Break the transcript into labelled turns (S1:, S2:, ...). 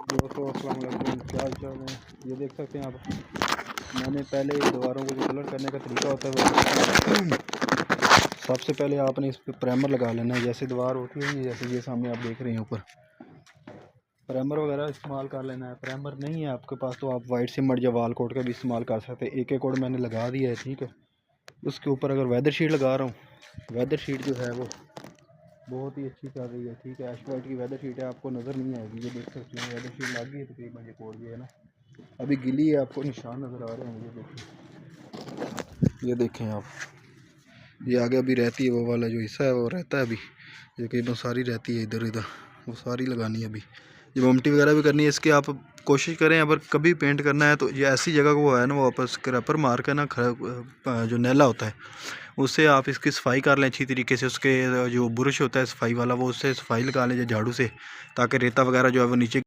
S1: दोस्तों अस्सलाम वालेकुम, क्या हाल चाल है। ये देख सकते हैं आप, मैंने पहले दीवारों को जो कलर करने का तरीका होता है वो सबसे पहले आपने इस पर प्राइमर लगा लेना है। जैसे दीवार होती है जैसे ये सामने आप देख रहे हैं ऊपर, प्राइमर वगैरह इस्तेमाल कर लेना है। प्राइमर नहीं है आपके पास तो आप वाइट सिमट या वाल कोट का भी इस्तेमाल कर सकते हैं। एक कोड मैंने लगा दिया है, ठीक है। उसके ऊपर अगर वेदर शीट लगा रहा हूँ, वेदर शीट जो है वो बहुत ही अच्छी चल रही है, ठीक है। एश वाइट की वेदर शीट है, आपको नज़र नहीं आएगी। ये देख सकते हैं वेदर शीट लग गई है तकरीबन, ये कोड भी है ना, अभी गिली है, आपको निशान नज़र आ रहे हैं। ये देखें आप, ये आगे अभी रहती है, वो वाला जो हिस्सा है वो रहता है अभी, ये करीबन सारी रहती है इधर इधर, वो सारी लगानी है अभी। ये ममटी वगैरह भी करनी है इसकी। आप कोशिश करें अगर कभी पेंट करना है तो ये ऐसी जगह को है ना, वो वापस क्रैपर मार कर ना जो नैला होता है उससे आप इसकी सफाई कर लें अच्छी तरीके से। उसके जो ब्रश होता है सफाई वाला, वो उससे सफाई लगा लें झाड़ू से, ताकि रेता वगैरह जो है वो नीचे